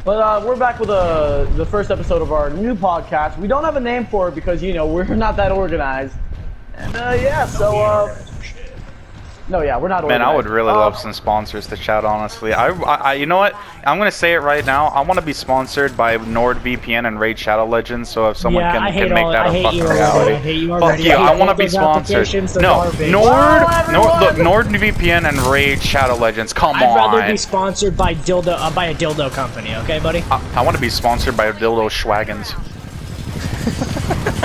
But we're back with the first episode of our new podcast. We don't have a name for it because, you know, we're not that organized. And, yeah, so, no, yeah, we're not organized. Man, I would really love some sponsors to chat, honestly. I you know what? I'm going to say it right now. I want to be sponsored by NordVPN and Raid Shadow Legends, so if someone can make that a fucking reality. I hate you already. Fuck you, I want to be sponsored. No, NordVPN and Raid Shadow Legends, come on. I'd rather be sponsored by a dildo company, okay, buddy? I want to be sponsored by Dildo Schwaggins.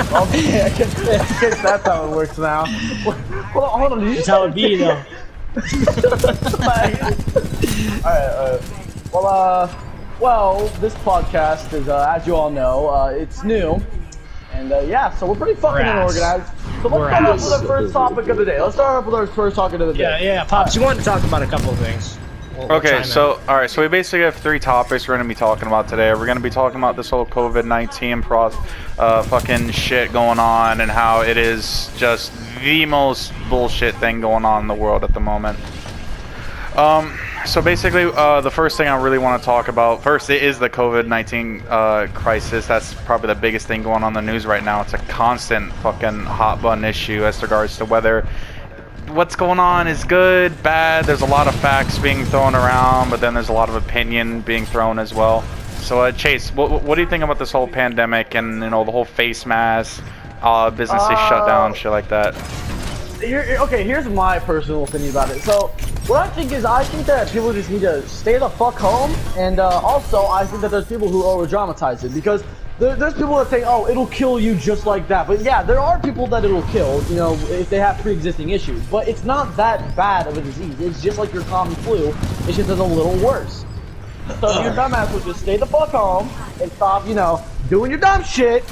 Okay, I guess that's how it works now. Hold on, that's how it be, though. Alright, well, this podcast is, as you all know, it's new. And, yeah, so we're pretty fucking unorganized. So let's start off with our first topic of the day. Yeah, Pops, you want to talk about a couple of things. Okay, so, alright, so we basically have 3 topics we're going to be talking about today. We're going to be talking about this whole COVID-19 fucking shit going on and how it is just the most bullshit thing going on in the world at the moment. So basically, the first thing I really want to talk about, first, it is the COVID-19 crisis. That's probably the biggest thing going on in the news right now. It's a constant fucking hot button issue as regards to whether what's going on is good, bad. There's a lot of facts being thrown around, but then there's a lot of opinion being thrown as well. So, Chase, what do you think about this whole pandemic and, you know, the whole face mask, businesses shut down, shit like that? Okay, here's my personal opinion about it. So, what I think is, I think that people just need to stay the fuck home, and also, I think that there's people who over-dramatize it, because there's people that say, oh, it'll kill you just like that. But yeah, there are people that it'll kill, you know, if they have pre-existing issues. But it's not that bad of a disease. It's just like your common flu. It's just a little worse. So if your dumbass will just stay the fuck home and stop, you know, doing your dumb shit,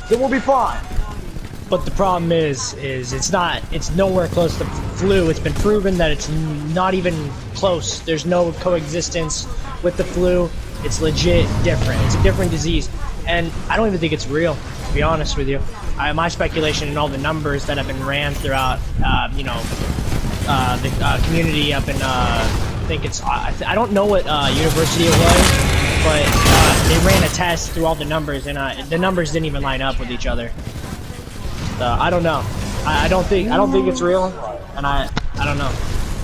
then we'll be fine. But the problem is it's nowhere close to flu. It's been proven that it's not even close. There's no coexistence with the flu. It's legit different. It's a different disease. And I don't even think it's real, to be honest with you. My speculation and all the numbers that have been ran throughout, you know, the community up in, I think it's, I don't know what university it was, but they ran a test through all the numbers, and the numbers didn't even line up with each other. So I don't know. I don't think it's real, and I don't know.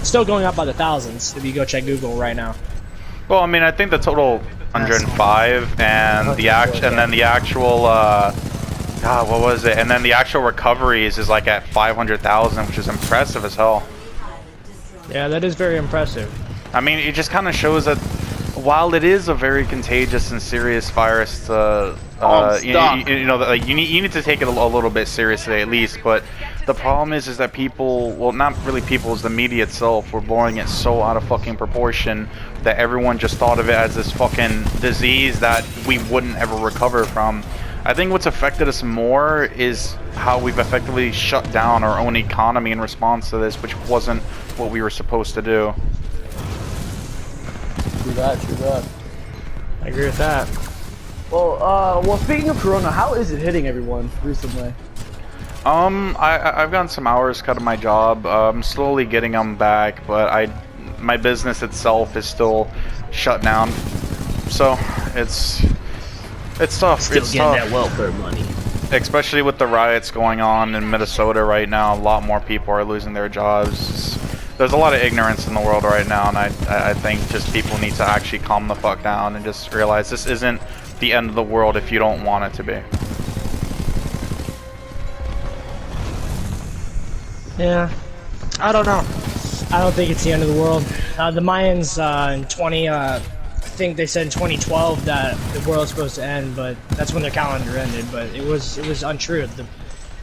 It's still going up by the thousands if you go check Google right now. Well, I mean, I think the total 105, and the actual God, what was it? And then the actual recoveries is like at 500,000, which is impressive as hell. Yeah, that is very impressive. I mean, it just kind of shows that while it is a very contagious and serious virus, you know, like you need to take it a little bit seriously at least. But the problem is that people, well, not really people, is the media itself. We're blowing it so out of fucking proportion that everyone just thought of it as this fucking disease that we wouldn't ever recover from. I think what's affected us more is how we've effectively shut down our own economy in response to this, which wasn't what we were supposed to do. True that. I agree with that. Well, speaking of Corona, how is it hitting everyone recently? I've gotten some hours cut of my job. I'm slowly getting them back, but my business itself is still shut down. So it's tough. Still getting that welfare money. Especially with the riots going on in Minnesota right now, a lot more people are losing their jobs. There's a lot of ignorance in the world right now, and I think just people need to actually calm the fuck down and just realize this isn't the end of the world if you don't want it to be. Yeah, I don't know. I don't think it's the end of the world. The Mayans in I think they said in 2012 that the world's supposed to end, but that's when their calendar ended. But it was untrue.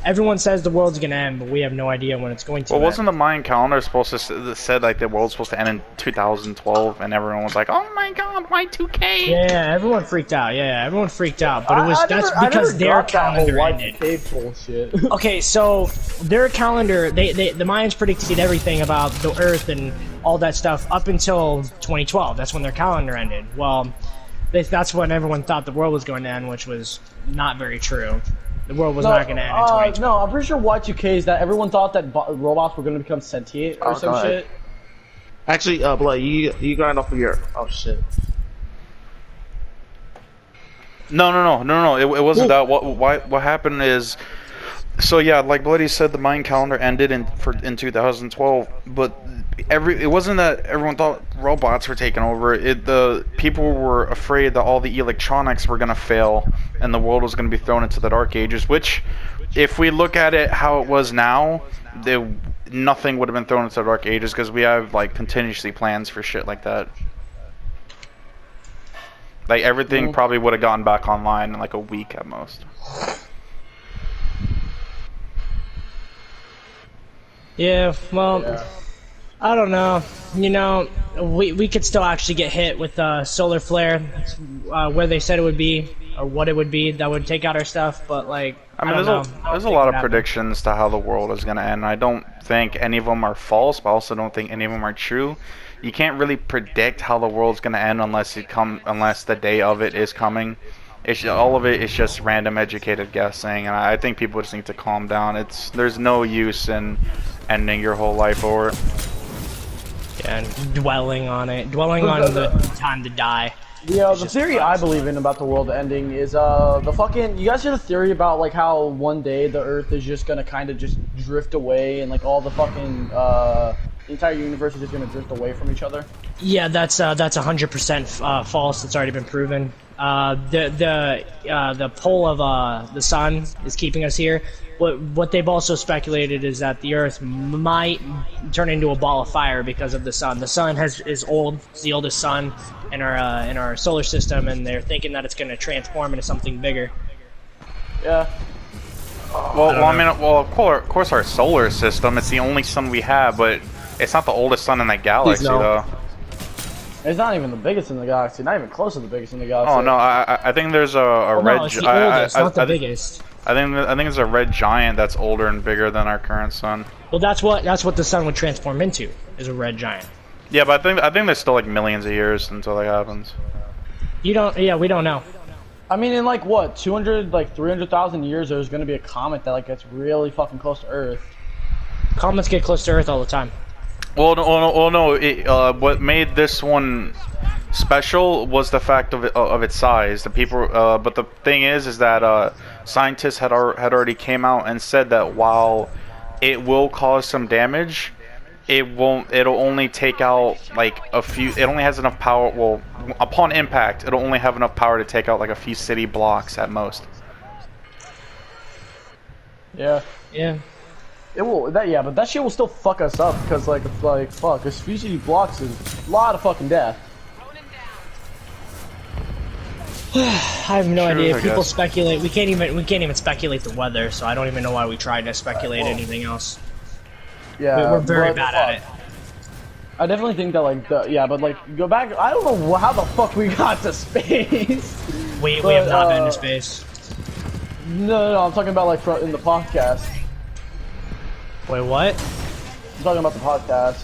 Everyone says the world's gonna end, but we have no idea when it's going to. Well, wasn't the Mayan calendar supposed to said like the world's supposed to end in 2012, and everyone was like, "Oh my God, Y2K!" Yeah, everyone freaked out. Yeah, everyone freaked out. But that's because their calendar ended. Bullshit. Okay, so their calendar, the Mayans predicted everything about the Earth and all that stuff up until 2012. That's when their calendar ended. Well, that's when everyone thought the world was going to end, which was not very true. The world was not going to end in 2012. No, I'm pretty sure Y2K is that everyone thought that robots were going to become sentient or some shit. Actually, Blood, you got off of your... Oh, shit. No. It wasn't that. What happened is, so yeah, like Bloody said, the Mayan calendar ended in 2012, but it wasn't that everyone thought robots were taking over. The people were afraid that all the electronics were gonna fail and the world was gonna be thrown into the dark ages. Which, if we look at it how it was now, nothing would have been thrown into the dark ages because we have like contingency plans for shit like that. Like everything probably would have gotten back online in like a week at most. Yeah, well, I don't know. You know, we could still actually get hit with solar flare, where they said it would be, or what it would be that would take out our stuff. But like, I mean, there's a lot of predictions to how the world is gonna end. I don't think any of them are false, but I also don't think any of them are true. You can't really predict how the world's gonna end unless the day of it is coming. All of it is just random educated guessing, and I think people just need to calm down. There's no use in ending your whole life over it. Yeah, and dwelling on the time to die. The theory I believe in about the world ending is you guys hear the theory about like how one day the Earth is just gonna kind of just drift away and like all the fucking the entire universe is just gonna drift away from each other? Yeah, that's 100% false. It's already been proven. The pull of the sun is keeping us here. What they've also speculated is that the Earth might turn into a ball of fire because of the sun. The sun is old. It's the oldest sun in our solar system, and they're thinking that it's going to transform into something bigger. Yeah. Of course, our solar system. It's the only sun we have, but it's not the oldest sun in the galaxy, though. It's not even the biggest in the galaxy. Not even close to the biggest in the galaxy. Oh no, I think there's a red. No, it's the oldest, not the biggest. I think there's a red giant that's older and bigger than our current sun. Well, that's what the sun would transform into, is a red giant. Yeah, but I think there's still like millions of years until that happens. We don't know. I mean, in like what 300,000 years, there's gonna be a comet that like gets really fucking close to Earth. Comets get close to Earth all the time. Well, no. What made this one special was the fact of its size. The people, but the thing is that scientists had already came out and said that while it will cause some damage, it'll only take out like a few. It only has enough power. Well, upon impact, it'll only have enough power to take out like a few city blocks at most. Yeah. Yeah. It will, but that shit will still fuck us up because, like, it's like, fuck, a few city blocks is a lot of fucking death. I have no idea. People speculate. We can't even speculate the weather, so I don't even know why we tried to speculate anything else. Yeah, we're very bad at it. I definitely think that, like, but like, go back. I don't know how the fuck we got to space. We have not been to space. No, I'm talking about like in the podcast. Wait, what? I'm talking about the podcast.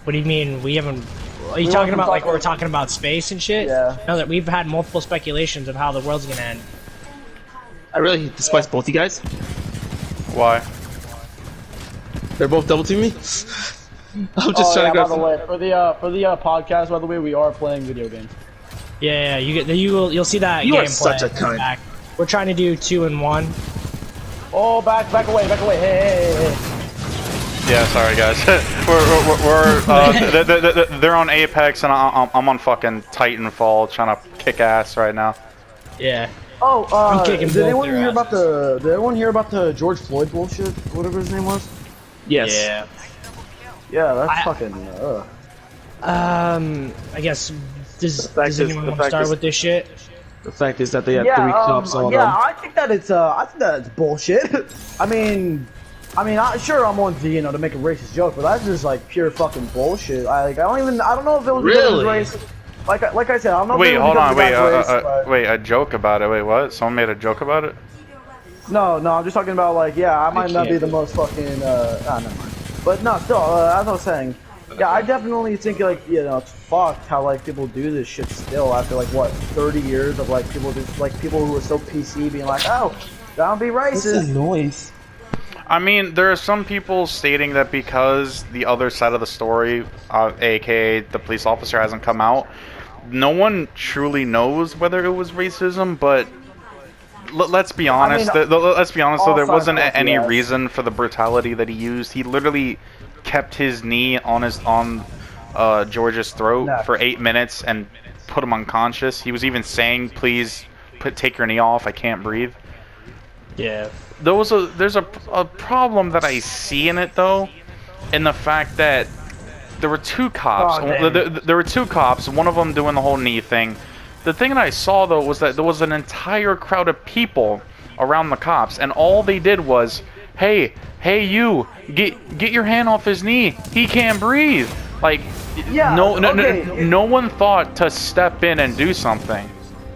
What do you mean we haven't? Are you talking about like we're talking about space and shit? Yeah. No, that we've had multiple speculations of how the world's gonna end. I really despise both you guys. Why? They're both double teaming me. I'm just trying to grab. By the way, for the podcast, by the way, we are playing video games. Yeah, you'll see that. You gameplay are such a cunt. back. We're trying to do 2 and 1. Oh, back away, hey. Yeah, sorry guys. They're on Apex and I'm on fucking Titanfall trying to kick ass right now. Yeah. Oh, kicking did anyone both hear their about the George Floyd bullshit? Whatever his name was. Yes. Yeah. Yeah, that's fucking. I guess does anyone want to start with this shit? The fact is that they have 3 cops on them. Yeah, I think that it's bullshit. I mean, sure, I'm on to to make a racist joke, but that's just like pure fucking bullshit. I don't know if it was really racist. Like I said, I don't know. Wait, if it hold on, race, wait, a joke about it? Wait, what? Someone made a joke about it? No, I'm just talking about like, I might not be the most fucking. Never mind. But no, still, as I was saying, yeah, I definitely think like it's fucked how like people do this shit still after like what 30 years of like people who are so PC being like, oh, don't be racist. What's that noise? I mean, there are some people stating that because the other side of the story, aka the police officer, hasn't come out, no one truly knows whether it was racism, but let's be honest. I mean, let's be honest. Though there wasn't any yes. reason for the brutality that he used. He literally kept his knee on George's throat for 8 minutes and put him unconscious. He was even saying, "Please, take your knee off. I can't breathe." Yeah. There's a problem that I see in it though, in the fact that there were two cops. There were two cops. One of them doing the whole knee thing. The thing that I saw though was that there was an entire crowd of people around the cops, and all they did was, "Hey, you, get your hand off his knee. He can't breathe." Like, Yeah, no one thought to step in and do something.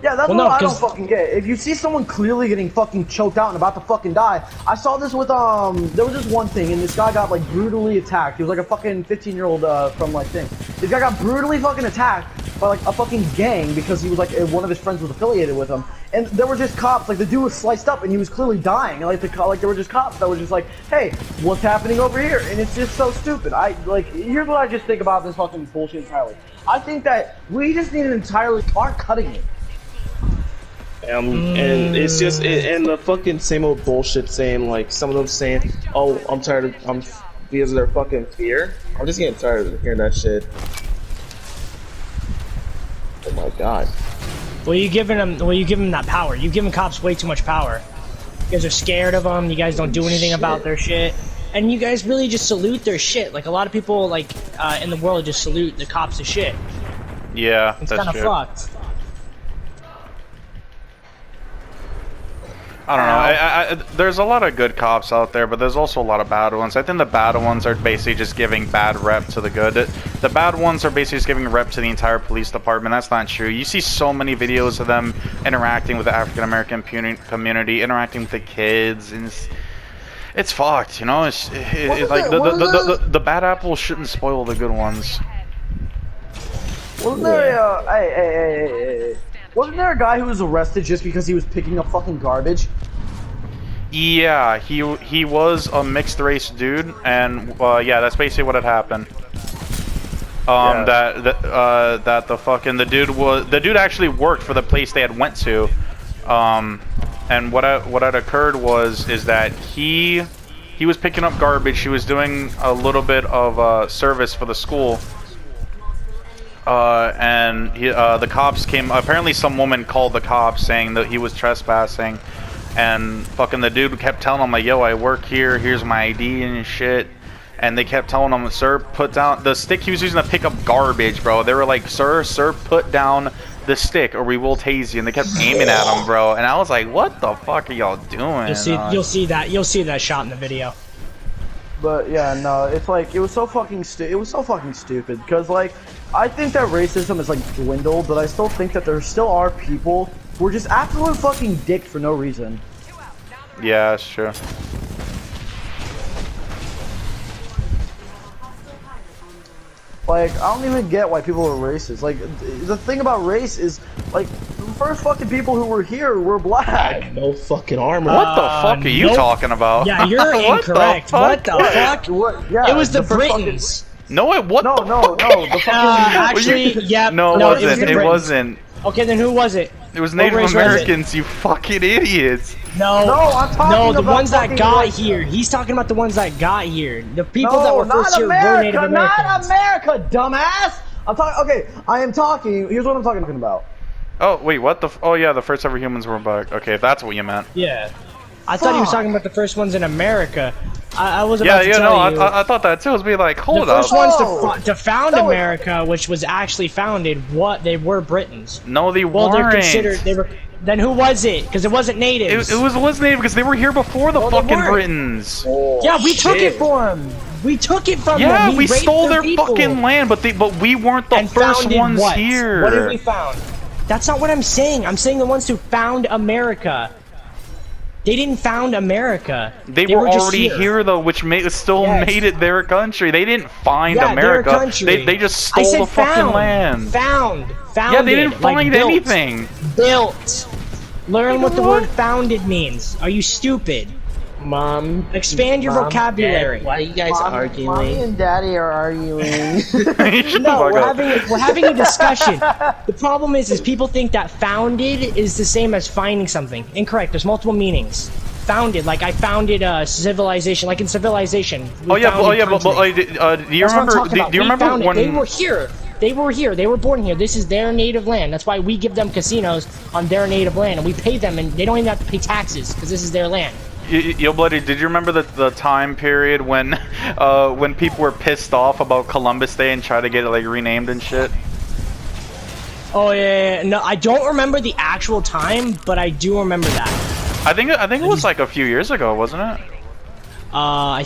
Yeah, that's what I don't fucking get. If you see someone clearly getting fucking choked out and about to fucking die, I saw this with there was this one thing, and this guy got like brutally attacked. He was like a fucking 15-year-old from like thing. This guy got brutally fucking attacked by like a fucking gang because he was like one of his friends was affiliated with him, and there were just cops. Like the dude was sliced up and he was clearly dying. And, like there were just cops that were just like, "Hey, what's happening over here?" And it's just so stupid. Here's what I just think about this fucking bullshit entirely. I think that we just need an entirely aren't cutting it. And it's just and the fucking same old bullshit saying, like, some of them saying, "Oh, I'm tired of because of their fucking fear." I'm just getting tired of hearing that shit. Oh my god. Well, you give them that power. You give them cops way too much power. You guys are scared of them. You guys don't do anything about their shit, and you guys really just salute their shit. Like a lot of people, like in the world, just salute the cops as shit. Yeah, it's that's kind of fucked. I don't know. There's a lot of good cops out there, but there's also a lot of bad ones. I think the bad ones are basically just giving bad rep to the good. The bad ones are basically just giving rep to the entire police department. That's not true. You see so many videos of them interacting with the African American community, interacting with the kids, and it's fucked. You know, it's like the bad apples shouldn't spoil the good ones. Wasn't there hey. Wasn't there a guy who was arrested just because he was picking up fucking garbage? Yeah, he was a mixed race dude, and yeah, that's basically what had happened. That the dude actually worked for the place they had went to, and what had occurred is that he was picking up garbage. He was doing a little bit of service for the school. And the cops came. Apparently, some woman called the cops saying that he was trespassing, and fucking the dude kept telling him like, "Yo, I work here. Here's my ID and shit." And they kept telling him, "Sir, put down the stick he was using to pick up garbage, bro." They were like, "Sir, put down the stick, or we will tase you." And they kept aiming at him, bro. And I was like, "What the fuck are y'all doing?" You'll see that shot in the video. But yeah, no, it's like it was so fucking stupid because like I think that racism is like dwindled, but I still think that there still are people who are just absolute fucking dicks for no reason. Yeah, that's true. Like, I don't even get why people are racist. Like, the thing about race is, like, the first fucking people who were here were black. No fucking armor. What the fuck are you talking about? Yeah, you're incorrect. What the fuck? Yeah, it was the Britons. No, it what? No. The fucking actually, yeah. No, it wasn't. Okay, then who was it? It was Native Americans, you fucking idiots. No, I'm talking the about ones that got race. here. He's talking about the ones that got here. The people that were first here were Native Americans. Not America, dumbass! I'm talking. Okay, I am talking. Here's what I'm talking about. Oh wait, what the? Oh yeah, the first ever humans were black. Okay, if that's what you meant. Yeah, I thought he was talking about the first ones in America. I was about to tell you. I thought that too. It was be like, hold up. The first ones to found America, which was actually founded, they were Britons. No, they weren't. Well, they're considered. They were. Then who was it? Because it wasn't natives. It was native because they were here before the fucking Britons. Oh, yeah, we took it from them. We took it from them. Yeah, we stole their fucking land, but we weren't the first ones here. What did we found? That's not what I'm saying. I'm saying the ones who found America. They didn't found America. They were already here though, which made it their country. They didn't find America. Their country. They just stole the fucking land. Found. Yeah, they didn't find anything. Built. Learn what the word founded means. Are you stupid? Mom. Expand your vocabulary. Dad, why are you guys Mommy arguing? and Daddy are arguing. No, we're having a discussion. The problem is people think that founded is the same as finding something. Incorrect. There's multiple meanings. Founded, like I founded a civilization, like in Civilization. But do you remember? Do you remember when they were here? They were here. They were born here. This is their native land. That's why we give them casinos on their native land, and we pay them, and they don't even have to pay taxes because this is their land. Yo, Bloody, did you remember the time period when people were pissed off about Columbus Day and tried to get it like renamed and shit? Oh yeah. No, I don't remember the actual time, but I do remember that. I think it was like a few years ago, wasn't it? I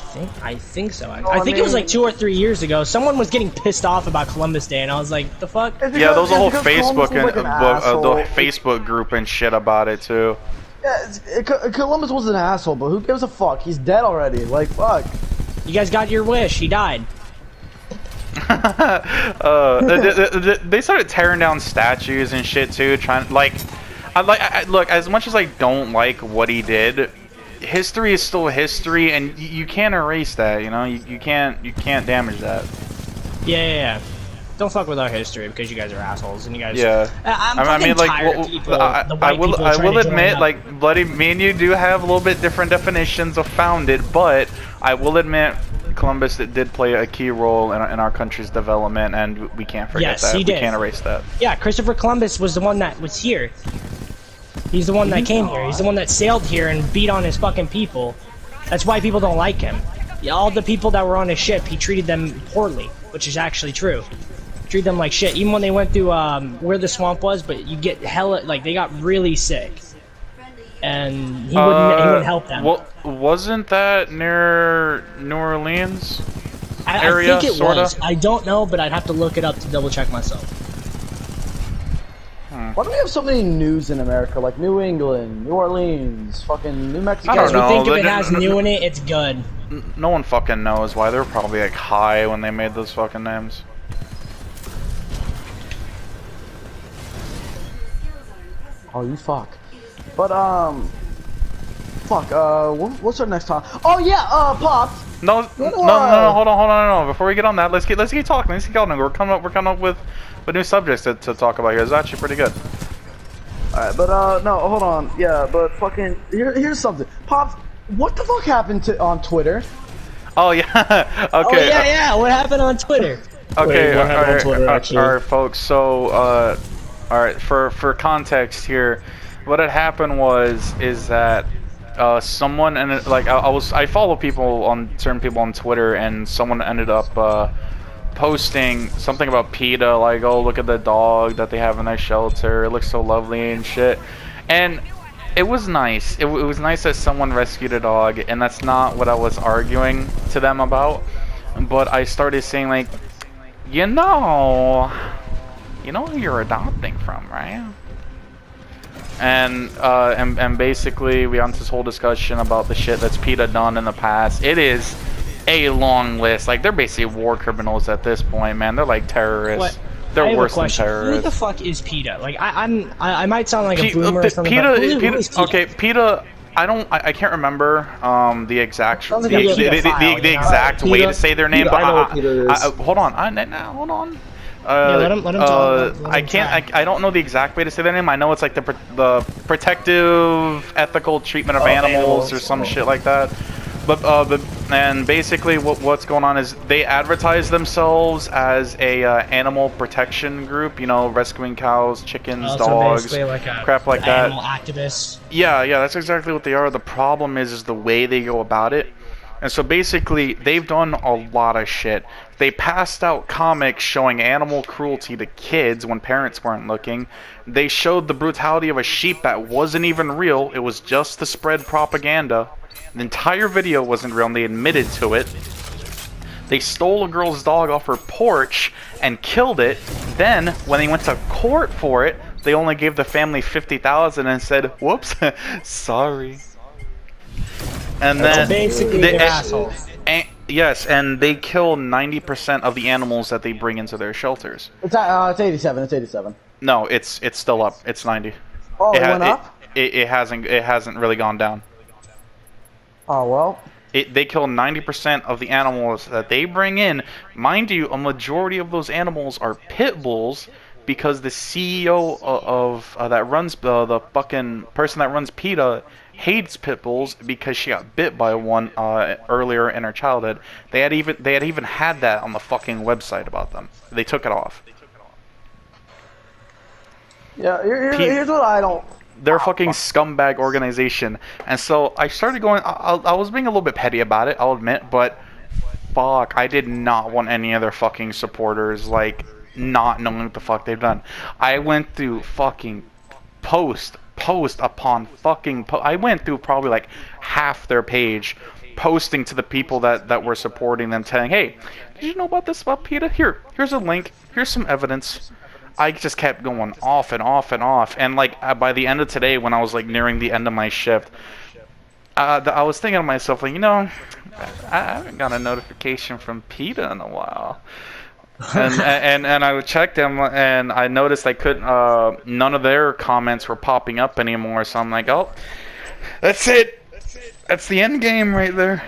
think so. I think it was like 2 or 3 years ago. Someone was getting pissed off about Columbus Day, and I was like, "The fuck?" Yeah, there was a whole Facebook and the Facebook group and shit about it too. Yeah, Columbus was an asshole, but who gives a fuck? He's dead already. Like, fuck. You guys got your wish. He died. They started tearing down statues and shit too, trying look. As much as I don't like what he did, history is still history, and you can't erase that. You know, you can't damage that. Yeah. Don't fuck with our history because you guys are assholes and you guys. Yeah. I mean, like, I will admit, like, Bloody, me and you do have a little bit different definitions of founded, but I will admit Columbus did play a key role in our country's development, and we can't forget that. He did. We can't erase that. Yeah, Christopher Columbus was the one that was here. He's the one that came here. He's the one that sailed here and beat on his fucking people. That's why people don't like him. All the people that were on his ship, he treated them poorly, which is actually true. Treat them like shit, even when they went through where the swamp was. But you get hella, like, they got really sick, and he wouldn't help them. Wasn't that near New Orleans area? I think it sorta? was. I don't know, but I'd have to look it up to double check myself. Why do we have so many news in America? Like New England, New Orleans, fucking New Mexico. I don't Because we know. think if it has new in it, it's good. No one fucking knows why. They were probably like high when they made those fucking names. Oh, you fuck. But what's our next time? Oh yeah, Pops. No, hold on. Before we get on that, let's keep talking. Let's keep going. We're coming up with new subjects to talk about here. It's actually pretty good. Alright, but no, hold on. Yeah, but fucking here's something. Pops, what the fuck happened on Twitter? Oh yeah. Okay. Oh yeah. What happened on Twitter? Okay. Wait, what happened on Twitter, actually? All right, folks. So, all right, for context here, what had happened is that someone, and like I follow certain people on Twitter, and someone ended up posting something about PETA, like, oh, look at the dog that they have in their shelter, it looks so lovely and shit. And it was nice. It was nice that someone rescued a dog, and that's not what I was arguing to them about. But I started saying, like, you know who you're adopting from, right? And basically we got into this whole discussion about the shit that's PETA done in the past. It is a long list. Like, they're basically war criminals at this point, man. They're like terrorists. What? They're worse than terrorists. Who the fuck is PETA? Like, I might sound like a boomer or something, but who is PETA? Okay, PETA. I can't remember the exact Sounds like the exact way to say their name. PETA, But I know what PETA is. hold on. Hold on. Yeah, let him talk. I don't know the exact way to say their name. I know it's like the protective, ethical treatment of animals or some shit like that. And basically what's going on is they advertise themselves as a animal protection group. You know, rescuing cows, chickens, dogs, like crap like that. Animal activists. Yeah, that's exactly what they are. The problem is the way they go about it. And so basically, they've done a lot of shit. They passed out comics showing animal cruelty to kids when parents weren't looking. They showed the brutality of a sheep that wasn't even real. It was just to spread propaganda. The entire video wasn't real, and they admitted to it. They stole a girl's dog off her porch and killed it. Then, when they went to court for it, they only gave the family $50,000 and said, "Whoops, sorry." And then basically they're assholes. Yes, and they kill 90% of the animals that they bring into their shelters. It's 87. It's 87. No, it's still up. It's 90. Oh, it went up? It hasn't really gone down. Oh well. They kill 90% of the animals that they bring in. Mind you, a majority of those animals are pit bulls because the CEO of that runs the fucking person that runs PETA hates pit bulls because she got bit by one earlier in her childhood. They had even had that on the fucking website about them. They took it off. Yeah, here's what I don't. They're a fucking scumbag organization, and so I started going. I was being a little bit petty about it, I'll admit, but fuck, I did not want any of their fucking supporters like not knowing what the fuck they've done. I went through fucking post upon fucking I went through probably like half their page, posting to the people that were supporting them, saying, "Hey, did you know about this about PETA? Here's a link. Here's some evidence." I just kept going off and off and off, and like by the end of today, when I was like nearing the end of my shift, I was thinking to myself, like, you know, I haven't got a notification from PETA in a while, and I checked them, and I noticed I couldn't. None of their comments were popping up anymore, so I'm like, oh, that's it. That's the end game right there.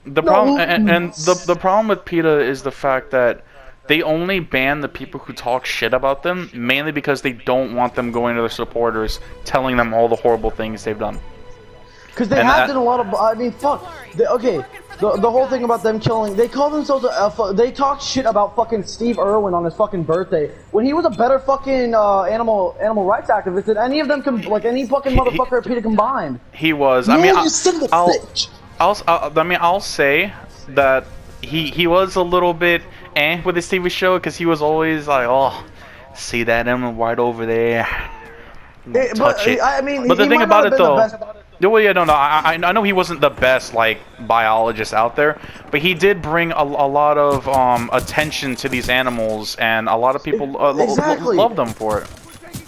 The problem, and the problem with PETA is the fact that they only ban the people who talk shit about them, mainly because they don't want them going to their supporters, telling them all the horrible things they've done. Because they have done a lot of. I mean, fuck. Okay, the whole thing about them killing. They call themselves they talk shit about fucking Steve Irwin on his fucking birthday when he was a better fucking animal rights activist than any of them like any fucking motherfucker at PETA combined. He was. I mean, I'll say that he was a little bit with his TV show because he was always like, oh, see that animal right over there, touch it. I mean, but the thing about it though, well, yeah, no, I know he wasn't the best like biologist out there, but he did bring a lot of attention to these animals, and a lot of people love them for it.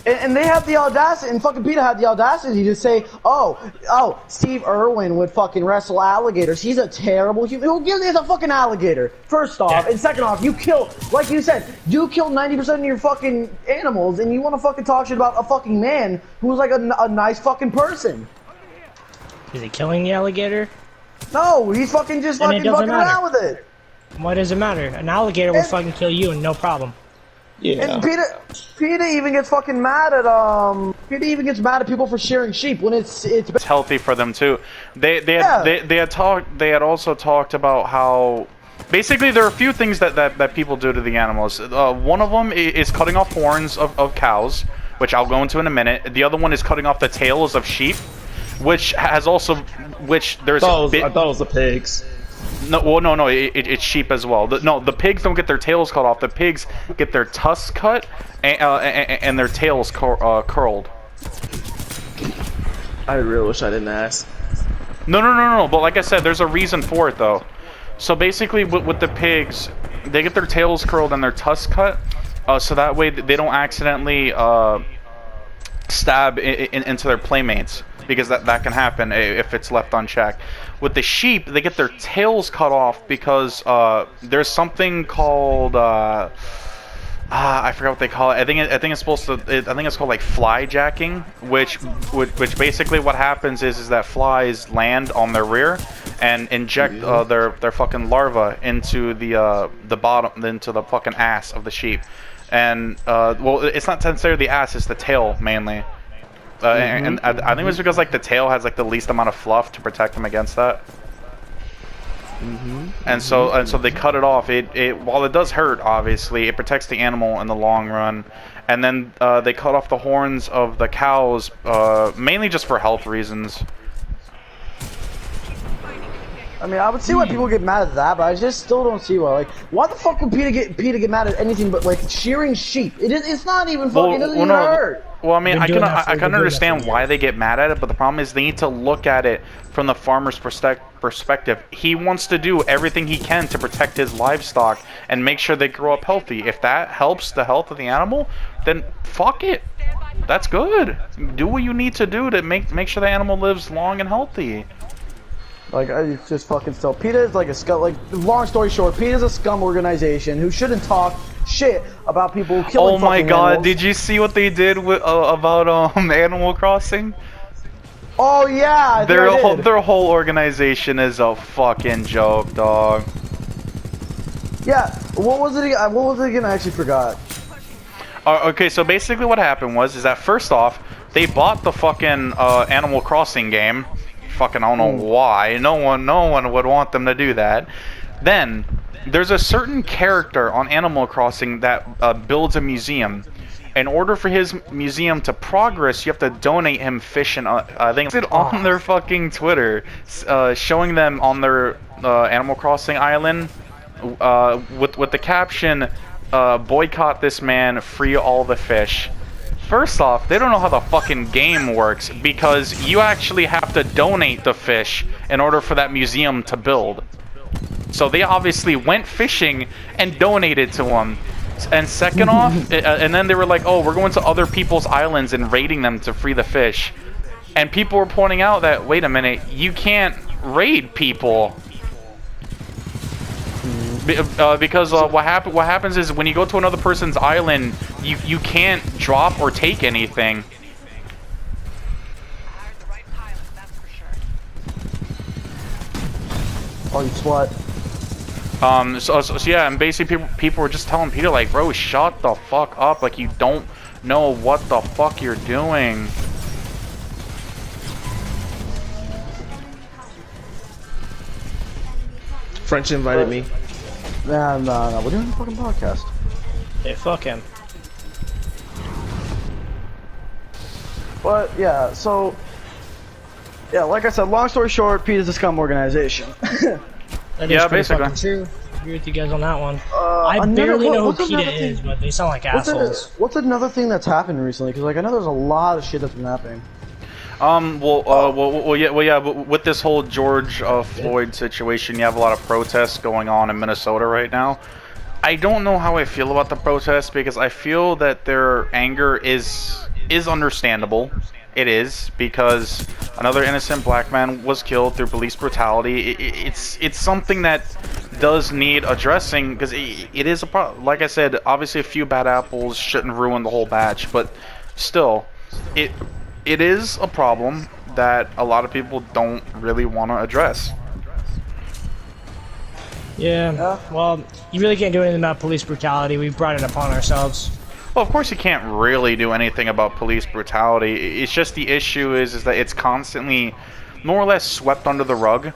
And they have the audacity, and fucking PETA had the audacity to say, oh, Steve Irwin would fucking wrestle alligators. He's a terrible human. Who gives a fucking alligator? First off, and second off, you kill, like you said, you kill 90% of your fucking animals, and you want to fucking talk shit about a fucking man who's like a nice fucking person. Is he killing the alligator? No, he's fucking just fucking around with it. Why does it matter? An alligator will fucking kill you and no problem. Yeah. And PETA even gets fucking mad at PETA even gets mad at people for shearing sheep when it's healthy for them too. They had also talked about how basically there are a few things that people do to the animals. One of them is cutting off horns of cows, which I'll go into in a minute. The other one is cutting off the tails of sheep, which has also there's I thought it was the pigs. No, well, no, it's sheep as well. The pigs don't get their tails cut off. The pigs get their tusks cut and their tails curled. I really wish I didn't ask. No. But like I said, there's a reason for it though. So basically, with the pigs, they get their tails curled and their tusks cut, so that way they don't accidentally stab into their playmates, because that can happen if it's left unchecked. With the sheep, they get their tails cut off because there's something called I forgot what they call it. I think it's supposed to. I think it's called like fly jacking, which basically what happens is that flies land on their rear and inject their fucking larvae into the bottom, into the fucking ass of the sheep. And well, it's not necessarily the ass; it's the tail mainly. And I think it was because like the tail has like the least amount of fluff to protect them against that. And so they cut it off. While it does hurt, obviously, it protects the animal in the long run. And then they cut off the horns of the cows, mainly just for health reasons. I mean, I would see why people get mad at that, but I just still don't see why. Like, why the fuck would PETA get mad at anything but like shearing sheep? It's not even fucking. It doesn't even hurt. Well, I mean, I can understand why they get mad at it, but the problem is they need to look at it from the farmer's perspective. He wants to do everything he can to protect his livestock and make sure they grow up healthy. If that helps the health of the animal, then fuck it. That's good. Do what you need to do to make sure the animal lives long and healthy. Like, I just fucking still. PETA is like a scum. Like, long story short, PETA is a scum organization who shouldn't talk shit about people killing. Oh my god! animals. Did you see what they did with about Animal Crossing? Oh yeah, I think I did. Their whole organization is a fucking joke, dog. Yeah, what was it again? What was it again? I actually forgot. Okay, so basically what happened is that first off, they bought the fucking Animal Crossing game. Fucking, I don't know why. No one would want them to do that. Then there's a certain character on Animal Crossing that builds a museum. In order for his museum to progress, you have to donate him fish and I think it's on their fucking Twitter, showing them on their Animal Crossing island with the caption, boycott this man, free all the fish. First off, they don't know how the fucking game works because you actually have to donate the fish in order for that museum to build. So they obviously went fishing and donated to him. And second off, and then they were like, oh, we're going to other people's islands and raiding them to free the fish. And people were pointing out that, wait a minute, you can't raid people. Because what happens is when you go to another person's island, you can't drop or take anything. Oh, you slut. So yeah, and basically people were just telling Peter, like, bro, shut the fuck up, like, you don't know what the fuck you're doing. French invited me. Nah, no, we're doing a fucking podcast. Hey, fuck him. But yeah, so yeah, like I said, long story short, PETA's a scum organization. That Yeah, is pretty basically. fucking true. I agree with you guys on that one. I barely know who PETA is, but they sound like assholes. What's another thing that's happened recently? Because like I know there's a lot of shit that's been happening. Yeah, with this whole George Floyd situation, you have a lot of protests going on in Minnesota right now. I don't know how I feel about the protests because I feel that their anger is understandable. It is, because another innocent black man was killed through police brutality. It's something that does need addressing, because it is a problem. Like I said, obviously a few bad apples shouldn't ruin the whole batch, but still, it is a problem that a lot of people don't really want to address. Yeah, well, you really can't do anything about police brutality. We brought it upon ourselves. Well, of course you can't really do anything about police brutality. It's just the issue is that it's constantly more or less swept under the rug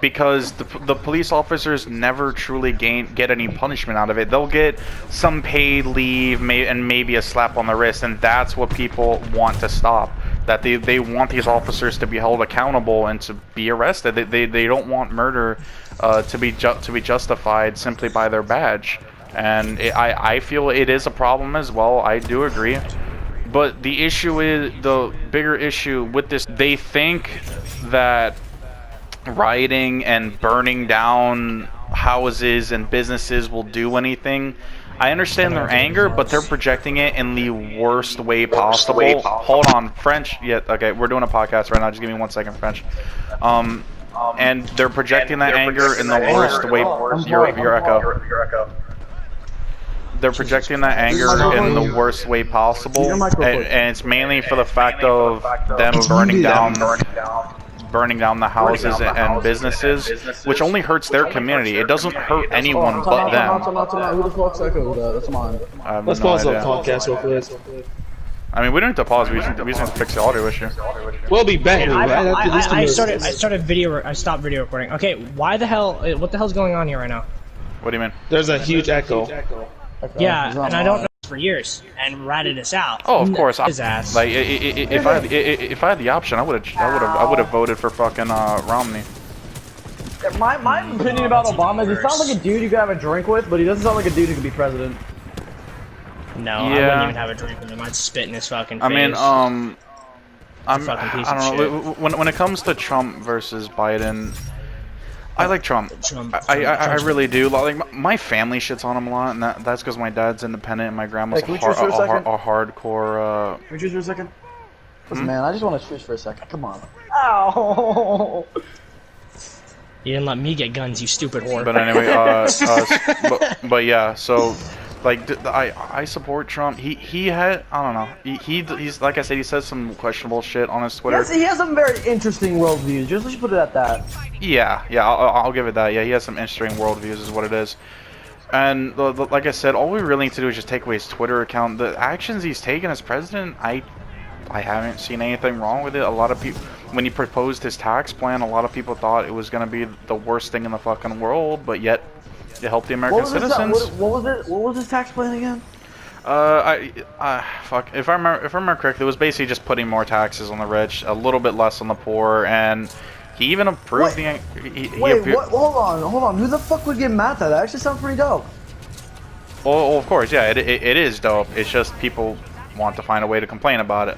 because the police officers never truly get any punishment out of it. They'll get some paid leave and maybe a slap on the wrist, and that's what people want to stop. That they want these officers to be held accountable and to be arrested. They don't want murder to be justified simply by their badge. And I feel it is a problem as well. I do agree. But the issue is, the bigger issue with this, they think that rioting and burning down houses and businesses will do anything. I understand their anger, but they're projecting it in the worst way possible. Hold on, French. Yeah, okay, we're doing a podcast right now. Just give me 1 second, French. And they're projecting that anger in the worst way. Your echo. They're projecting that anger in the worst way possible, and it's mainly for the fact of them burning down the houses and businesses, which only hurts their community. It doesn't hurt anyone but them. Who the fuck's Echo? That's mine. Let's pause the podcast real quick. I mean, we don't have to pause. We just have to fix the audio issue. We'll be back. I stopped video recording. Okay, why the hell? What the hell's going on here right now? What do you mean? There's a huge echo. Yeah, and I don't know for years, and ratted us out. Oh, of course. His ass. Like, if I had the option, I would have voted for fucking Romney. My opinion about Obama is he sounds like a dude you could have a drink with, but he doesn't sound like a dude who could be president. No, I wouldn't even have a drink with him. I'd spit in his fucking face. I mean, I fucking don't know. When it comes to Trump versus Biden, I like Trump. I really do. Like, my family shits on him a lot, and that's because my dad's independent and my grandma's a hardcore. Can we choose for a second? Listen, man, I just want to choose for a second. Come on. Ow! You didn't let me get guns, you stupid whore. But anyway, but yeah. So Like, I support Trump. He had, I don't know. He's like I said, he says some questionable shit on his Twitter. Yes, he has some very interesting worldviews. Just let's put it at that. Yeah, I'll give it that. Yeah, he has some interesting worldviews, is what it is. And like I said, all we really need to do is just take away his Twitter account. The actions he's taken as president, I haven't seen anything wrong with it. A lot of people, when he proposed his tax plan, a lot of people thought it was gonna be the worst thing in the fucking world, but yet it helped the American citizens. What was his tax plan again? Fuck. If I remember correctly, it was basically just putting more taxes on the rich, a little bit less on the poor, and he even approved the. What? Hold on. Who the fuck would get mad at that? That actually sounds pretty dope. Well, of course, yeah, it is dope. It's just people want to find a way to complain about it.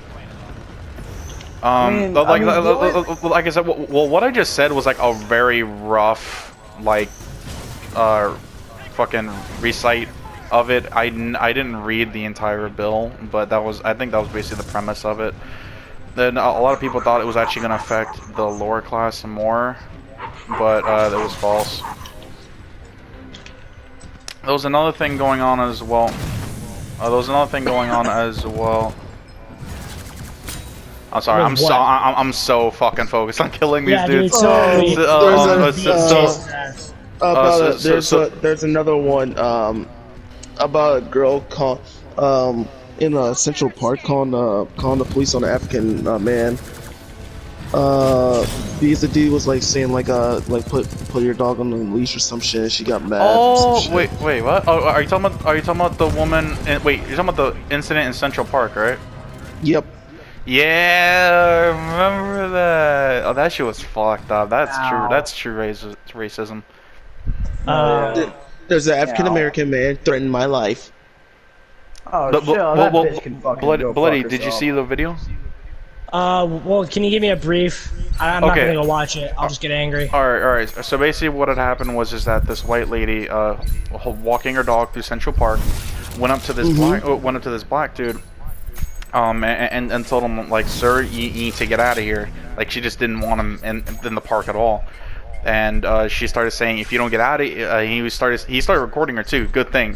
Like I said, well, what I just said was like a very rough, like, fucking recite of it. I didn't read the entire bill, but I think that was basically the premise of it. Then a lot of people thought it was actually going to affect the lower class some more, but that was false. There was another thing going on as well. I'm sorry. I'm so fucking focused on killing these dudes. There's another one about a girl called in Central Park calling the police on an African man. Because the dude was like saying like put your dog on the leash or some shit. She got mad. Oh wait, what? Oh, are you talking about the woman? Wait, you're talking about the incident in Central Park, right? Yep. Yeah, I remember that. Oh, that shit was fucked up. That's true. That's true racism. There's an African American man threatened my life. Oh shit! That bitch can fucking go Bloody, fuck did you herself. see the video? Well, can you give me a brief? I'm not gonna go watch it. I'll just get angry. All right. So basically, what had happened was that this white lady, walking her dog through Central Park, went up to this black dude, and told him like, "Sir, you need to get out of here." Like, she just didn't want him in the park at all. And she started saying, "If you don't get out of here," he started recording her too. Good thing,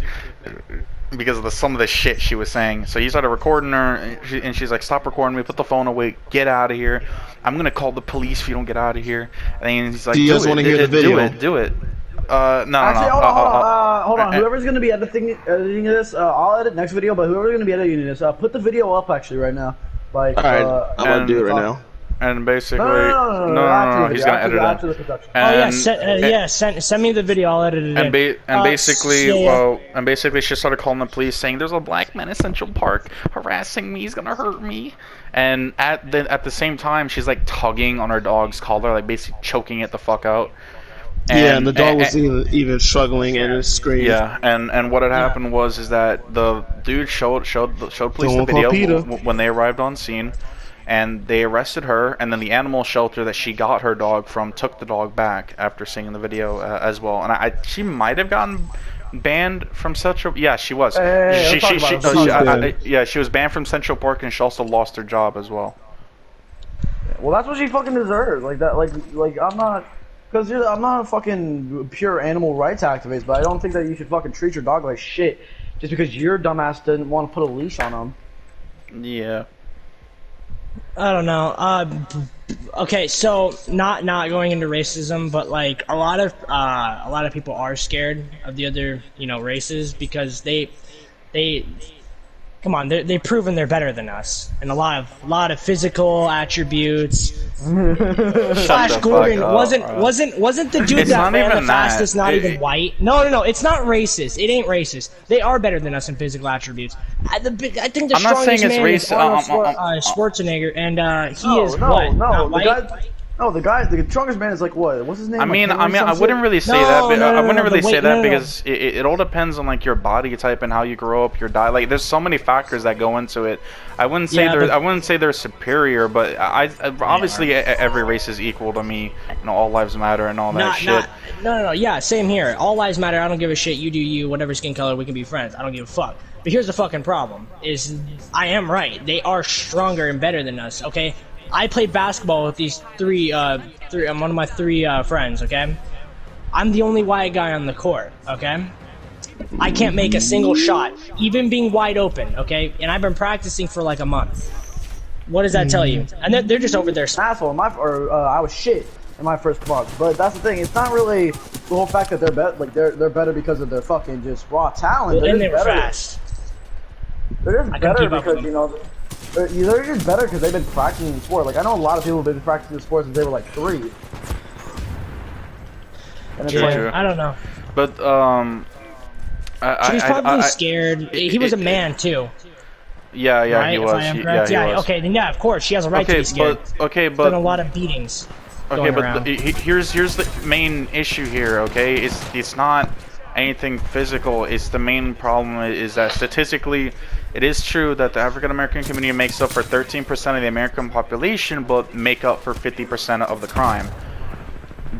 because of some of the shit she was saying. So he started recording her, and she's like, "Stop recording me, put the phone away, get out of here. I'm gonna call the police if you don't get out of here." And he's like, "Do you guys want to hear the video?" Do it. No. Actually, hold on. Whoever's gonna be editing this, I'll edit next video. But whoever's gonna be editing this, put the video up actually right now. Like, all right, I'm gonna do it right now. And basically, no, he's gonna edit it. Send me the video. I'll edit it. And basically, she started calling the police, saying, "There's a black man in Central Park harassing me. He's gonna hurt me." And at the same time, she's like tugging on her dog's collar, like basically choking it the fuck out. And the dog was even struggling and screaming. Yeah, and what had happened was that the dude showed police the video when they arrived on scene. And they arrested her, and then the animal shelter that she got her dog from took the dog back after seeing the video as well. And she might have gotten banned from Central. Yeah, she was. She was banned from Central Park, and she also lost her job as well. Well, that's what she fucking deserves. Like that. Like I'm not a fucking pure animal rights activist, but I don't think that you should fucking treat your dog like shit just because your dumbass didn't want to put a leash on him. Yeah. I don't know. Okay, so not going into racism, but like a lot of people are scared of the other races because they come on, they've proven they're better than us in a lot of physical attributes. Flash Gordon wasn't the dude that ran the fastest not even white? No, it's not racist. It ain't racist. They are better than us in physical attributes. I think the strongest man is Arnold Schwarzenegger, and he is not white. The strongest man is like what? What's his name? I wouldn't really say that. I wouldn't really say that because it all depends on like your body type and how you grow up, your diet. Like, there's so many factors that go into it. I wouldn't say they're superior, but obviously every race is equal to me. All lives matter and all that shit. No. Yeah, same here. All lives matter. I don't give a shit. You do you. Whatever skin color, we can be friends. I don't give a fuck. But here's the fucking problem: is I am right. They are stronger and better than us. Okay. I played basketball with these three. I'm one of my three friends. Okay, I'm the only white guy on the court. Okay, I can't make a single shot, even being wide open, okay? And I've been practicing for like a month. What does that tell you? And they're just over there. Asshole. I was shit in my first month. But that's the thing. It's not really the whole fact that they're better. Like they're better because of their fucking just raw talent. Well, and they were fast. They're just better because, you know, they're just better because they've been practicing sport. Like, I know a lot of people have been practicing sports since they were like 3. And it's like, I don't know. But She's probably scared. He was a man too. Yeah, right? he was. He was. Okay, then yeah, of course, she has a right to be scared. But There's been a lot of beatings. Okay, but here's the main issue here. Okay, it's not anything physical. It's the main problem is that statistically, it is true that the African American community makes up for 13% of the American population, but make up for 50% of the crime.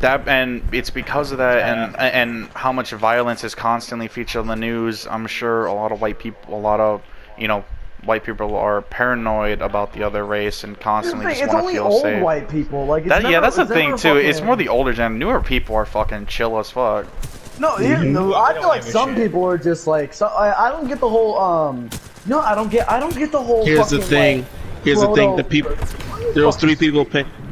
And it's because of that, and how much violence is constantly featured on the news. I'm sure a lot of white people, white people are paranoid about the other race and constantly just want to feel safe. It's only old white people. Like, that's the thing too. It's more the older gen. Newer people are fucking chill as fuck. No, I feel like some people are just like. I don't get the whole. No, I don't get the whole. Here's the thing. Here's the thing. The people. There was 3 people.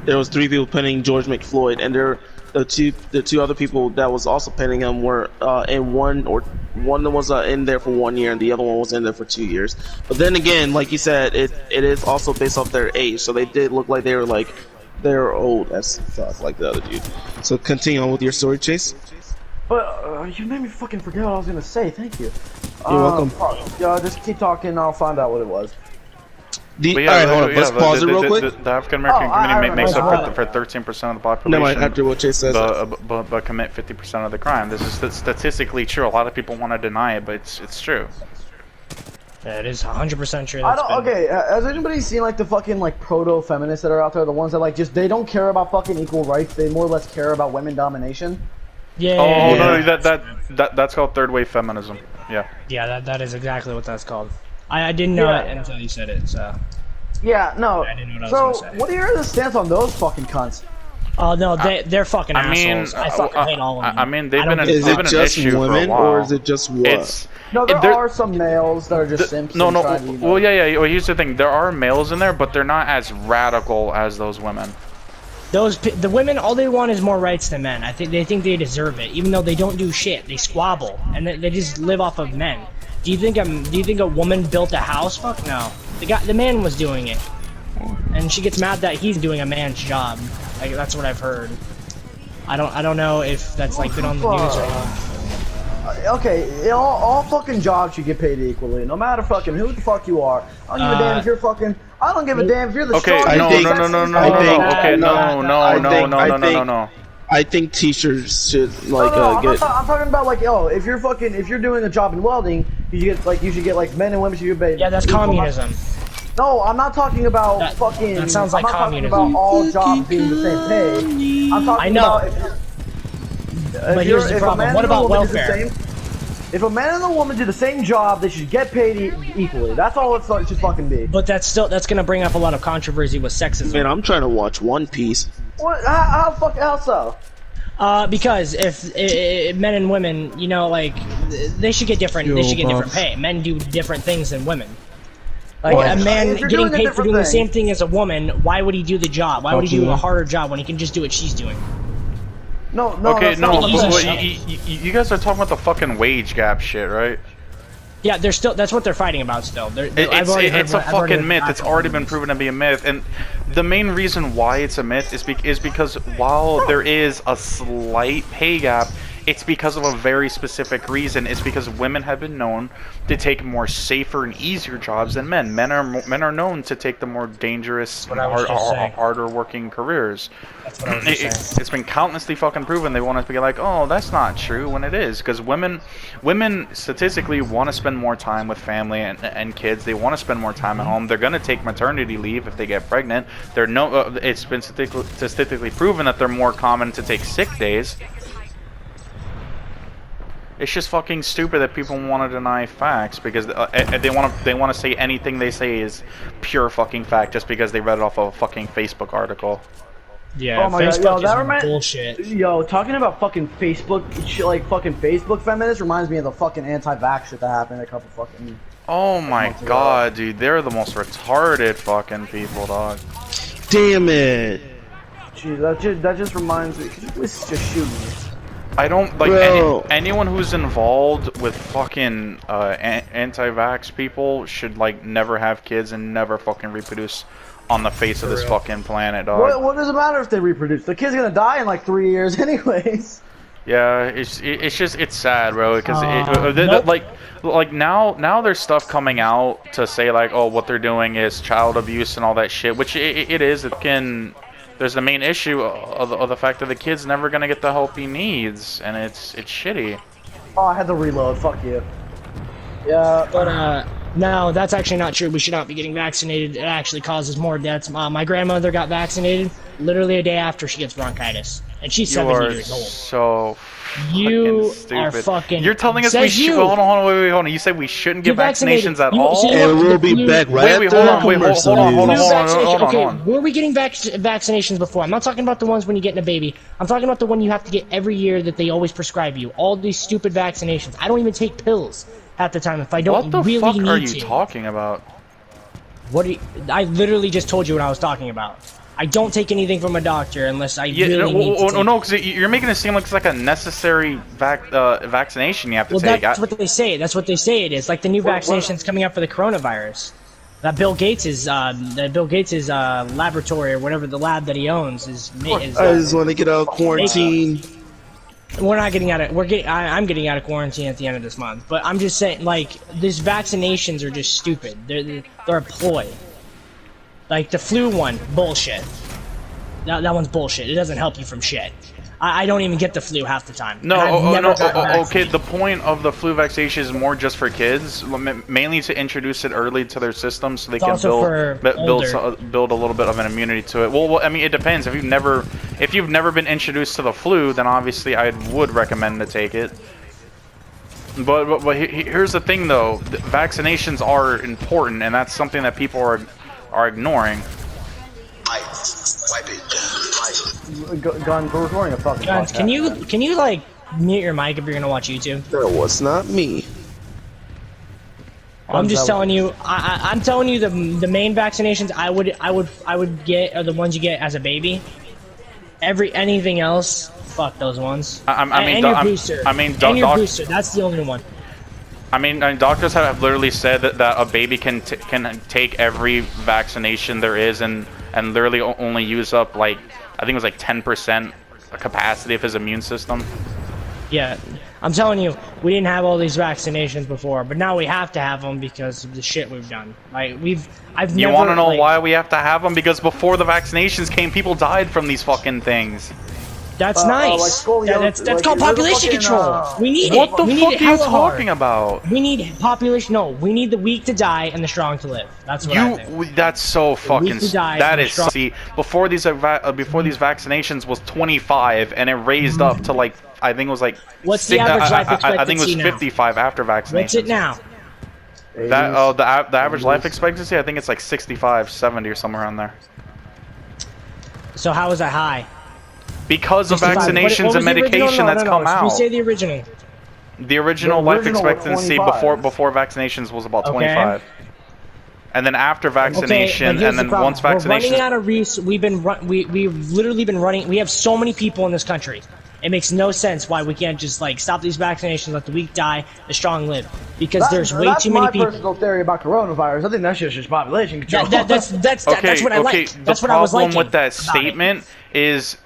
There was 3 people pinning George McFloyd, and the two other people that was also pinning him were one was in there for 1 year and the other one was in there for 2 years. But then again, like you said, it is also based off their age, so they did look like they're old as fuck, like the other dude. So continue on with your story, Chase. But you made me fucking forget what I was gonna say. Thank you. You're welcome. Just keep talking. I'll find out what it was. Alright, hold on. Let's pause it real quick. The African American community makes up for 13% of the population. No, after what Chase says. But commit 50% of the crime. This is statistically true. A lot of people want to deny it, but it's true. Yeah, it is 100% true. Okay, has anybody seen like the fucking like proto-feminists that are out there? The ones that like they don't care about fucking equal rights. They more or less care about women domination. Yeah. Oh no, that's called third wave feminism. Yeah. Yeah, that is exactly what that's called. I didn't know it until you said it. So. Yeah, no. I didn't know what I was gonna say. What are your stance on those fucking cunts? Oh no, they're fucking assholes. I fucking hate all of them. I mean, they've been an issue for a while. Is it just women, or is it just what? No, there are some males that are just simps. No. Well, yeah. Well, here's the thing. There are males in there, but they're not as radical as those women. The women, all they want is more rights than men. They think they deserve it, even though they don't do shit. They squabble and they just live off of men. Do you think a woman built a house? Fuck no. The man was doing it, and she gets mad that he's doing a man's job. Like, that's what I've heard. I don't know if that's like been on the news or not. Okay, all fucking jobs should get paid equally, no matter fucking who the fuck you are. I don't give a damn if you're fucking. I don't give a damn if you're the strongest. No. I think teachers should like get. I'm talking about like, if you're doing a job in welding, you should get like men and women should get paid. Yeah, that's communism. No, I'm not talking about That sounds like communism. I'm not talking about all jobs being the same pay. I'm talking about. But here's the problem. What about welfare? If a man and a woman do the same job, they should get paid equally. That's all it should fucking be. But that's gonna bring up a lot of controversy with sexism. Man, I'm trying to watch One Piece. What? How so? Because if men and women, like they should get different. They should get different pay. Men do different things than women. Like a man getting paid for doing the same thing as a woman, why would he do the job? Why would he do a harder job when he can just do what she's doing? No. Okay, you guys are talking about the fucking wage gap shit, right? Yeah, that's what they're fighting about still. It's a fucking myth. It's already been proven to be a myth, and the main reason why it's a myth is because while there is a slight pay gap, it's because of a very specific reason. It's because women have been known to take more safer and easier jobs than men. Men are known to take the more dangerous, harder working careers. That's what I was just saying. It's been countlessly fucking proven. They want to be like, oh, that's not true, when it is. Because women statistically want to spend more time with family and kids. They want to spend more time at home. They're going to take maternity leave if they get pregnant. It's been statistically proven that they're more common to take sick days. It's just fucking stupid that people want to deny facts because they want to say anything they say is pure fucking fact just because they read it off of a fucking Facebook article. Yeah, Oh my God, Facebook yo, is that reminds- bullshit. Yo, talking about fucking Facebook shit, like fucking Facebook feminists reminds me of the fucking anti-vax shit that happened a couple fucking. Oh my god, dude, they're the most retarded fucking people, dog. Damn it. Jeez, that just reminds me. Could you please just shoot me? I don't like Bro. anyone who's involved with fucking anti-vax people should like never have kids and never fucking reproduce on the face of this fucking planet, dog. What does it matter if they reproduce? The kid's gonna die in like 3 years anyways. Yeah, it's just it's sad, bro, because nope. like now there's stuff coming out to say like, oh, what they're doing is child abuse and all that shit, which it is. It can. There's the main issue of the fact that the kid's never gonna get the help he needs, and it's shitty. Oh, I had to reload. Fuck you. Yeah. But no, that's actually not true. We should not be getting vaccinated. It actually causes more deaths. My grandmother got vaccinated literally a day after she gets bronchitis, and she's 70 years old. So You fucking are stupid. fucking. You're telling us we Says should. you. Hold on, wait. You said we shouldn't get Get vaccinated. vaccinations at You- all. so you And know we'll the be flu- back right Wait, after hold the on, wait, commercial, hold on, dude. hold on, Flu hold on, vaccination. hold on, Okay, hold on. were we getting vaccinations before? I'm not talking about the ones when you get a baby. I'm talking about the one you have to get every year that they always prescribe you. All these stupid vaccinations. I don't even take pills half the time if I don't What the really fuck need are you to. talking about? What? I literally just told you what I was talking about. I don't take anything from a doctor unless I really need to. No, because you're making it seem like it's like a necessary vaccination you have to Well, take. that's what they say. That's what they say it is. Like the new vaccinations coming out for the coronavirus. That Bill Gates' laboratory or whatever the lab that he owns is. I just want to get out of quarantine. We're not getting out of. I'm getting out of quarantine at the end of this month. But I'm just saying, like, these vaccinations are just stupid. They're a ploy. Like the flu one, bullshit. That one's bullshit. It doesn't help you from shit. I don't even get the flu half the time. No, okay. okay. The point of the flu vaccination is more just for kids, mainly to introduce it early to their system, so they can build a little bit of an immunity to it. Well, I mean, it depends. If you've never been introduced to the flu, then obviously I would recommend to take it. But here's the thing, though: vaccinations are important, and that's something that people are ignoring. Guns, we're recording a fucking Guns, podcast. can you like mute your mic if you're gonna watch YouTube? That was not me. I'm just telling you. I'm telling you the main vaccinations I would get are the ones you get as a baby. Anything else, fuck those ones. Your booster. And your booster. That's the only one. I mean, doctors have literally said that a baby can take every vaccination there is and literally only use up like, I think it was like 10% capacity of his immune system. Yeah, I'm telling you, we didn't have all these vaccinations before, but now we have to have them because of the shit we've done. Like You want to know why we have to have them? Because before the vaccinations came, people died from these fucking things. That's nice. That's like, called population control. We need What it. the We need fuck it are you hella hard. talking about? We need population. No, we need the weak to die and the strong to live. That's what I think. That's so fucking. That is. strong. See, before these vaccinations was 25, and it raised up to like, I think it was like. What's the average life expectancy I think it was now? 55 after vaccinations. What's it now? The average life expectancy, I think it's like 65, 70 or somewhere around there. So how is that high? Because of 65. vaccinations What and was the original? medication that's come out. We say the original. The original life original was expectancy 25. before vaccinations was about Okay. 25. And then after vaccination, here's and then the problem. once vaccination. We're running out of we've literally been running. We have so many people in this country. It makes no sense why we can't just like stop these vaccinations, let the weak die, the strong live, because there's way too many people. That's my personal theory about coronavirus. I think that's just population control. That's what I like. That's what I was liking. The problem with that statement is,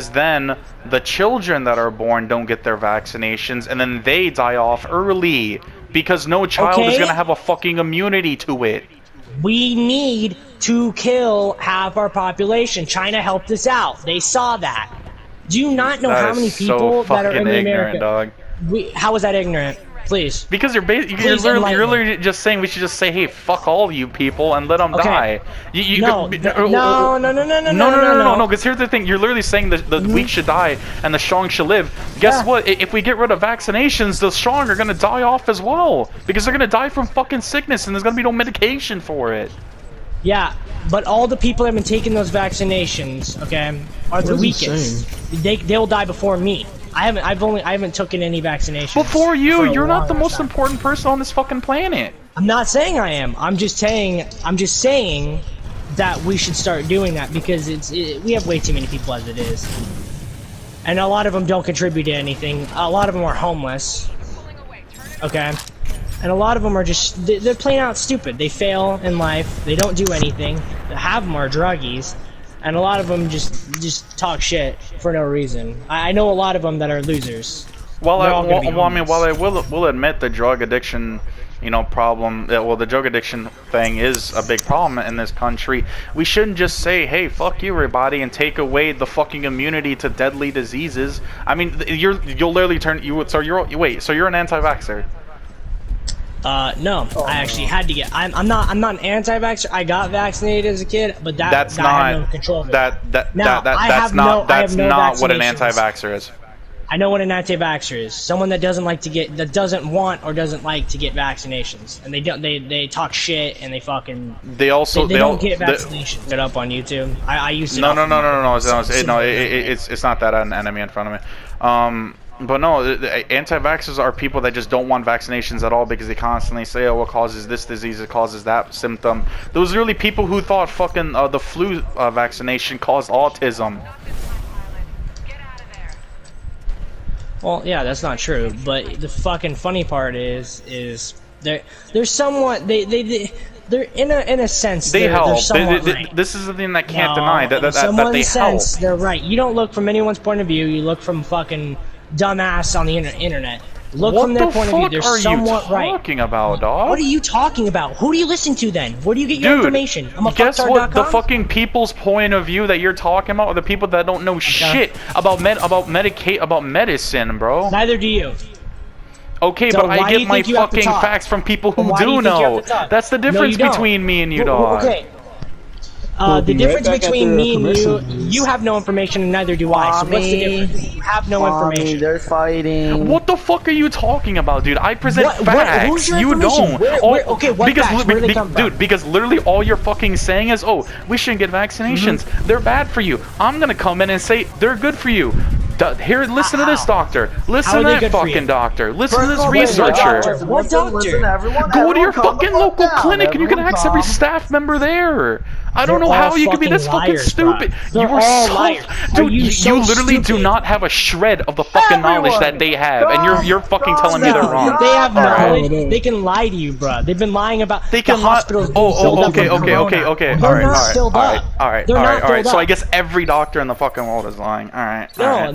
then the children that are born don't get their vaccinations, and then they die off early because no child is gonna have a fucking immunity to it. We need to kill half our population. China helped us out. They saw that. Do you not know how many people that are in the America? Dog. How is that ignorant? Please. Because you're literally just saying we should just say, hey, fuck all you people and let them die. No. Because here's the thing: you're literally saying the weak should die and the strong should live. Guess what? If we get rid of vaccinations, the strong are gonna die off as well because they're gonna die from fucking sickness and there's gonna be no medication for it. Yeah, but all the people that have been taking those vaccinations, okay, are the weakest. They'll die before me. I haven't taken any vaccinations. Before you, you're not the most time. important person on this fucking planet. I'm not saying I am. I'm just saying that we should start doing that because we have way too many people as it is. And a lot of them don't contribute to anything. A lot of them are homeless. Okay? And a lot of them are just, they're plain out stupid. They fail in life. They don't do anything. Half of them are druggies. And a lot of them just talk shit for no reason. I know a lot of them that are losers. While I will admit the drug addiction, you know, problem, well, the drug addiction thing is a big problem in this country. We shouldn't just say, hey, fuck you, everybody, and take away the fucking immunity to deadly diseases. I mean, you'll literally turn, so you're an anti-vaxxer. No, I actually had to get. I'm not an anti-vaxxer. I got vaccinated as a kid, but that's not. I have no control over that's not what an anti-vaxxer is. I know what an anti-vaxxer is. Someone that doesn't want or doesn't like to get vaccinations, and they talk shit and they fucking. They don't get vaccinations. Get up on YouTube. I used to. No. It's not that an enemy in front of me. But no, anti-vaxxers are people that just don't want vaccinations at all because they constantly say, oh, it causes this disease, it causes that symptom. Those are really people who thought fucking the flu vaccination caused autism. Well, yeah, that's not true. But the fucking funny part is they're somewhat they're in a sense they help. Right. This is the thing that can't deny that they help. They're right. You don't look from anyone's point of view. You look from fucking dumbass on the internet. Look from their point of view. They're somewhat right. What are you talking about, dog? What are you talking about? Who do you listen to then? Where do you get your information? Guess what? The fucking people's point of view that you're talking about are the people that don't know shit about medicine, bro. Neither do you. Okay, so but I get my fucking facts from people who do know. That's the difference between me and you, dog. Okay. The difference between me and you have no information and neither do I. So what's the difference? You have no information. They're fighting. What the fuck are you talking about, dude? I present facts. Who's your you don't. Okay, what facts? Where do they come from? Dude, because literally all you're fucking saying is, oh, we shouldn't get vaccinations. They're bad for you. I'm gonna come in and say they're good for you. Here, listen to this doctor. Listen to that fucking doctor. Listen to this researcher. What doctor? Go to your fucking local clinic and you can ask every staff member there. I don't know how you can be this fucking stupid. You are so, dude. You literally do not have a shred of the fucking knowledge that they have, and you're fucking telling me they're wrong. They have knowledge. They can lie to you, bro. They've been lying about the hospitals. Okay. All right. So I guess every doctor in the fucking world is lying. All right. No,